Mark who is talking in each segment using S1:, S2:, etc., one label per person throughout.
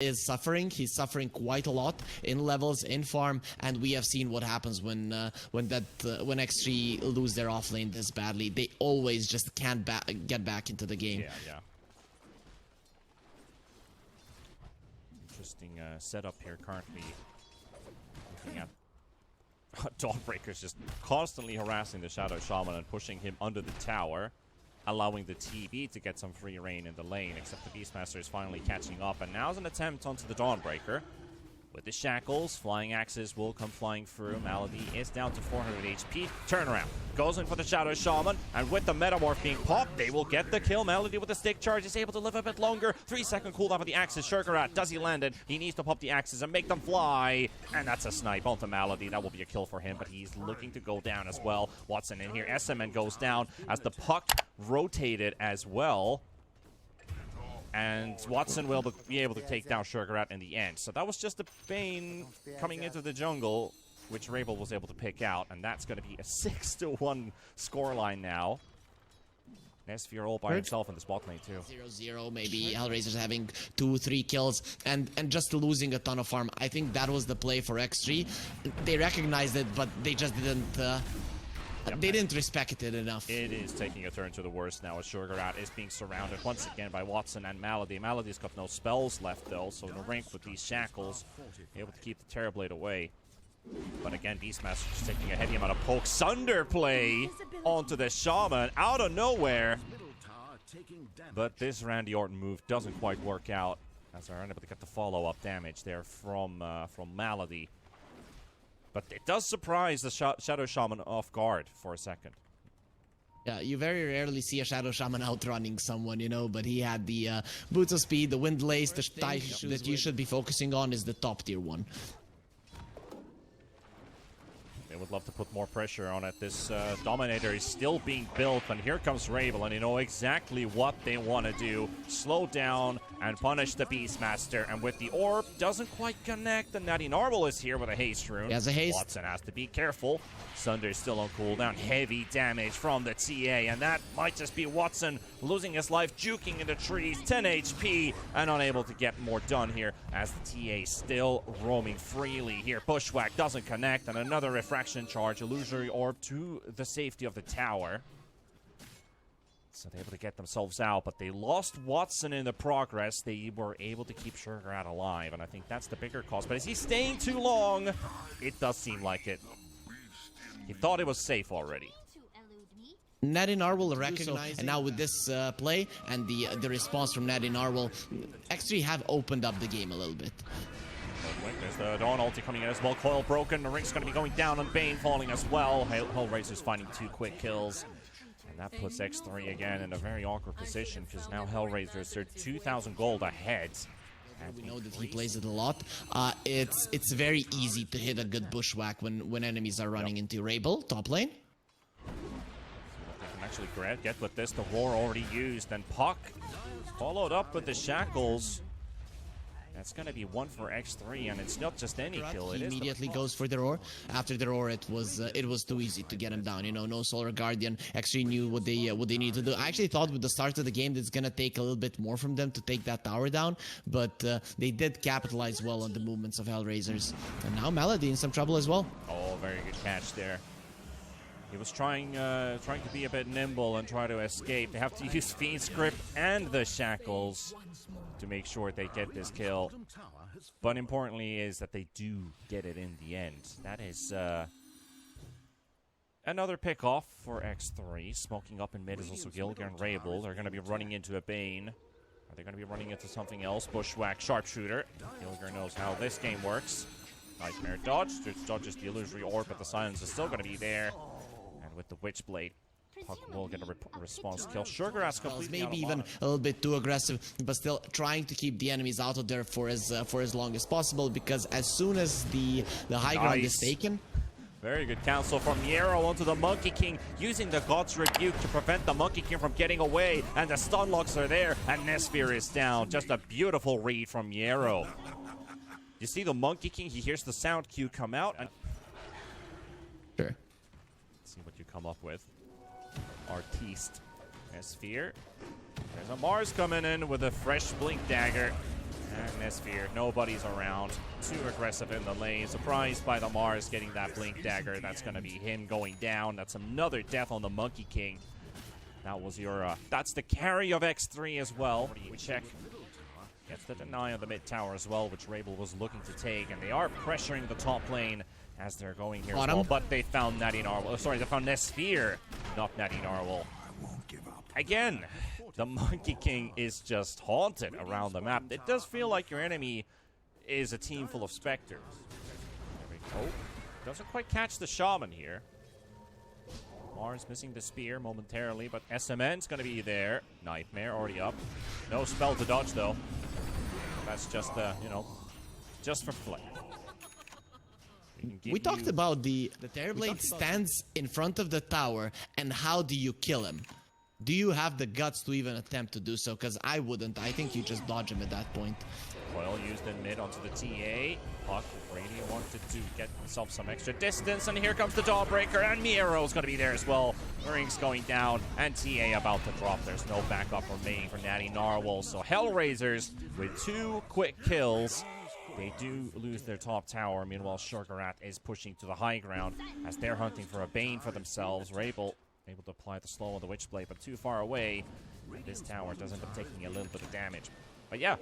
S1: is suffering. He's suffering quite a lot in levels, in farm, and we have seen what happens when X3 lose their off lane this badly. They always just can't get back into the game.
S2: Yeah. Interesting setup here currently. Looking at Dawnbreaker's just constantly harassing the Shadow Shaman and pushing him under the tower, allowing the TB to get some free reign in the lane, except the Beastmaster is finally catching up, and now's an attempt onto the Dawnbreaker. With the shackles, flying axes will come flying through. Malady is down to 400 HP. Turnaround. Goes in for the Shadow Shaman, and with the Metamorph being popped, they will get the kill. Malady with the stick charge is able to live a bit longer. 3-second cooldown for the axes. Shurgarat, does he land it? He needs to pop the axes and make them fly. And that's a snipe onto Malady. That will be a kill for him, but he's looking to go down as well. Watson in here. SMN goes down as the puck rotated as well. And Watson will be able to take down Shurgarat in the end. So that was just a Bane coming into the jungle, which Rabel was able to pick out. And that's going to be a 6-1 scoreline now. Nesfear all by himself in the spot lane too.
S1: 0-0, maybe HellRaisers having 2-3 kills and just losing a ton of farm. I think that was the play for X3. They recognized it, but they just didn't... They didn't respect it enough.
S2: It is taking a turn to the worst now as Shurgarat is being surrounded once again by Watson and Malady. Malady's got no spells left though, so no rank with these shackles, able to keep the Terrorblade away. But again, Beastmaster just taking a heavy amount of poke. Sunder play onto the Shaman out of nowhere. But this Randy Orton move doesn't quite work out as they're unable to get the follow-up damage there from Malady. But it does surprise the Shadow Shaman off guard for a second.
S1: Yeah, you very rarely see a Shadow Shaman outrunning someone, you know, but he had the boots of speed, the wind lace, the type that you should be focusing on is the top tier one.
S2: They would love to put more pressure on it. This Dominator is still being built, and here comes Rabel, and you know exactly what they want to do. Slow down and punish the Beastmaster, and with the orb, doesn't quite connect, and Natty Narble is here with a haste rune.
S1: He has a haste.
S2: Watson has to be careful. Sunder is still on cooldown. Heavy damage from the TA, and that might just be Watson losing his life, juking in the trees, 10 HP, and unable to get more done here as the TA still roaming freely here. Bushwhack doesn't connect, and another refraction charge, illusory orb to the safety of the tower. So they're able to get themselves out, but they lost Watson in the progress. They were able to keep Shurgarat alive, and I think that's the bigger cost. But is he staying too long? It does seem like it. He thought it was safe already.
S1: Natty Narwhal recognized, and now with this play and the response from Natty Narwhal, X3 have opened up the game a little bit.
S2: There's the Dawn ulti coming in as well. Coil broken. The ring's going to be going down, and Bane falling as well. HellRaisers finding 2 quick kills. And that puts X3 again in a very awkward position because now HellRaisers are 2,000 gold ahead. And
S1: we know that he plays it a lot. It's very easy to hit a good bushwhack when enemies are running into Rabel, top lane.
S2: They can actually get with this. The roar already used, and Puck followed up with the shackles. That's going to be one for X3, and it's not just any kill.
S1: He immediately goes for the roar. After the roar, it was too easy to get him down. You know, no Solar Guardian. X3 knew what they need to do. I actually thought with the start of the game, it's going to take a little bit more from them to take that tower down, but they did capitalize well on the movements of HellRaisers. And now Malady in some trouble as well.
S2: Oh, very good catch there. He was trying to be a bit nimble and try to escape. They have to use Fiend's Grip and the shackles to make sure they get this kill. But importantly is that they do get it in the end. That is another pick off for X3. Smoking up in mid is also Gilger and Rabel. They're going to be running into a Bane. Are they going to be running into something else? Bushwhack, Sharpshooter. Gilger knows how this game works. Nightmare dodge. Dodges the illusory orb, but the silence is still going to be there. And with the Witchblade, Puck will get a response kill. Shurgarat's completely
S1: maybe even a little bit too aggressive, but still trying to keep the enemies out of there for as long as possible, because as soon as the high ground is taken.
S2: Very good counsel from Miero onto the Monkey King, using the God's Rebuke to prevent the Monkey King from getting away, and the stun locks are there, and Nesfear is down. Just a beautiful read from Miero. You see the Monkey King, he hears the sound cue come out, and
S1: sure.
S2: Let's see what you come up with. Artiste. Nesfear. There's a Mars coming in with a fresh Blink Dagger. And Nesphere, nobody's around. Too aggressive in the lane. Surprised by the Mars getting that Blink Dagger. That's going to be him going down. That's another death on the Monkey King. That was your, that's the carry of X3 as well. We check. Gets the deny on the mid tower as well, which Rabel was looking to take. And they are pressuring the top lane as they're going here as well. But they found Natty Narwhal. Sorry, they found Nesphere, not Natty Narwhal. Again, the Monkey King is just haunted around the map. It does feel like your enemy is a team full of Spectres. There we go. Doesn't quite catch the Shaman here. Mars missing the spear momentarily, but SMN's going to be there. Nightmare already up. No spell to dodge, though. That's just, you know, just for flair.
S1: We talked about the Terrorblade stands in front of the tower, and how do you kill him? Do you have the guts to even attempt to do so? Because I wouldn't. I think you just dodge him at that point.
S2: Coil used in mid onto the TA. Puck really wanted to get himself some extra distance, and here comes the Dawnbreaker, and Miero's going to be there as well. Ring's going down, and TA about to drop. There's no backup remaining for Natty Narwhal, so HellRaisers with 2 quick kills. They do lose their top tower. Meanwhile, Shurgarat is pushing to the high ground as they're hunting for a Bane for themselves. Rabel able to apply the slow on the Witchblade, but too far away. This tower does end up taking a little bit of damage. But yeah,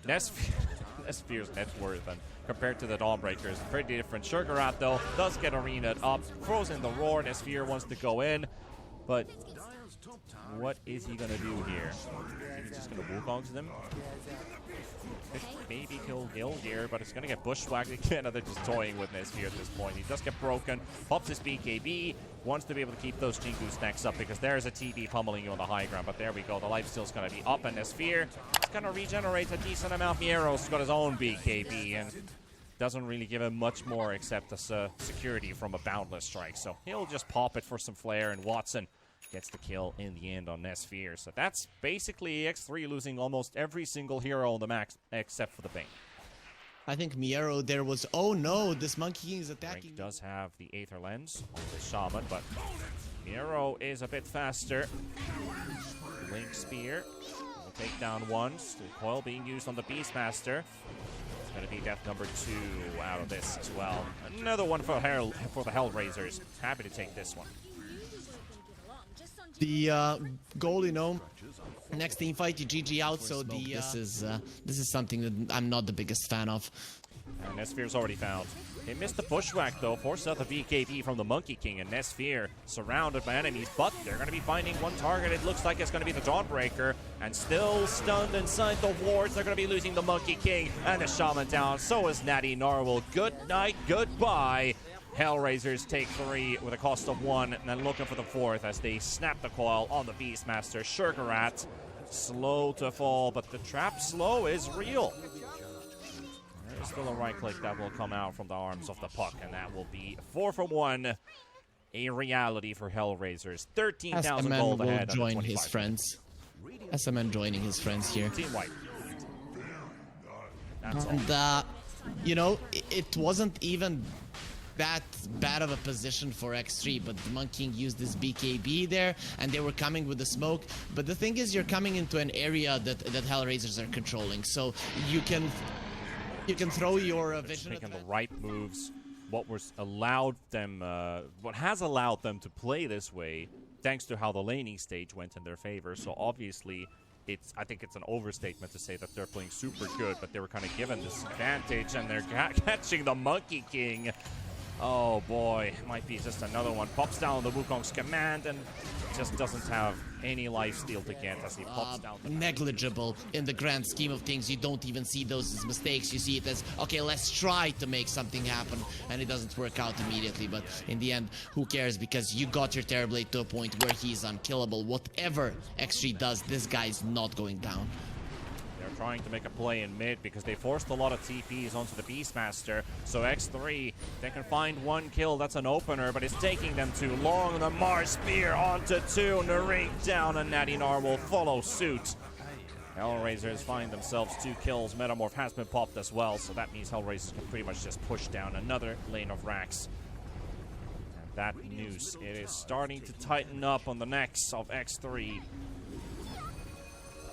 S2: Nesphere's net worth, and compared to the Dawnbreakers, pretty different. Shurgarat, though, does get arena'd up, throws in the roar. Nesphere wants to go in, but what is he going to do here? He's just going to Wukong to them? Maybe kill Gil here, but it's going to get bushwhacked again. They're just toying with Nesphere at this point. He does get broken, pops his BKB, wants to be able to keep those Jingu stacks up because there's a TB pummeling you on the high ground. But there we go. The lifesteal's going to be up, and Nesphere is going to regenerate a decent amount. Miero's got his own BKB and doesn't really give him much more except the security from a Boundless Strike. So he'll just pop it for some flair, and Watson gets the kill in the end on Nesphere. So that's basically X3 losing almost every single hero on the max except for the Bane.
S1: I think Miero there was, oh no, this Monkey King is attacking.
S2: Rank does have the Aether Lens on the Shaman, but Miero is a bit faster. Link Spear will take down one. Coil being used on the Beastmaster. It's going to be death number 2 out of this as well. Another one for the HellRaisers. Happy to take this one.
S1: The goal, you know, next team fight, you GG out. So this is something that I'm not the biggest fan of.
S2: And Nesphere's already found. They missed the bushwhack though, forced out the BKB from the Monkey King, and Nesphere surrounded by enemies, but they're going to be finding one target. It looks like it's going to be the Dawnbreaker, and still stunned inside the wards. They're going to be losing the Monkey King and the Shaman down. So is Natty Narwhal. Good night, goodbye. HellRaisers take 3 with a cost of 1, and then looking for the 4th as they snap the coil on the Beastmaster. Shurgarat, slow to fall, but the trap slow is real. There's still a right click that will come out from the arms of the Puck, and that will be 4 for 1. A reality for HellRaisers. 13,000 gold ahead.
S1: SMN will join his friends. SMN joining his friends here.
S2: Team white. That's
S1: and,
S2: all.
S1: You know, it wasn't even that bad of a position for X3, but the Monkey King used this BKB there, and they were coming with the smoke. But the thing is, you're coming into an area that HellRaisers are controlling, so you can throw your vision.
S2: Making the right moves. What was allowed them, what has allowed them to play this way, thanks to how the laning stage went in their favor. So obviously, I think it's an overstatement to say that they're playing super good, but they were kind of given this advantage, and they're catching the Monkey King. Oh boy, might be just another one. Pops down the Wukong's command and just doesn't have any lifesteal to get as he pops down.
S1: Negligible in the grand scheme of things. You don't even see those as mistakes. You see it as, okay, let's try to make something happen, and it doesn't work out immediately. But in the end, who cares? Because you got your Terrorblade to a point where he's unkillable. Whatever X3 does, this guy's not going down.
S2: They're trying to make a play in mid because they forced a lot of TPs onto the Beastmaster. So X3, they can find 1 kill. That's an opener, but it's taking them too long. The Mars Spear onto 2. Naring down, and Natty Narwhal follow suit. HellRaisers find themselves 2 kills. Metamorph has been popped as well, so that means HellRaisers can pretty much just push down another lane of racks. And that noose, it is starting to tighten up on the necks of X3.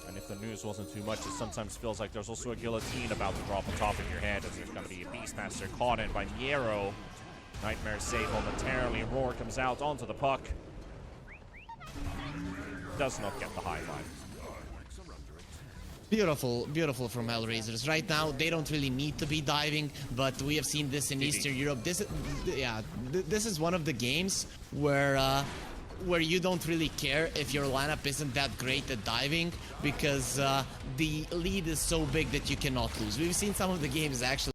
S2: And if the news wasn't too much, it sometimes feels like there's also a guillotine about to drop on top of your head, as there's going to be a Beastmaster caught in by Niero. Nightmare saved momentarily. Roar comes out onto the puck. Does not get the high line.
S1: Beautiful, beautiful from HellRaisers. Right now, they don't really need to be diving, but we have seen this in Eastern Europe. This is one of the games where you don't really care if your lineup isn't that great at diving, because the lead is so big that you cannot lose. We've seen some of the games actually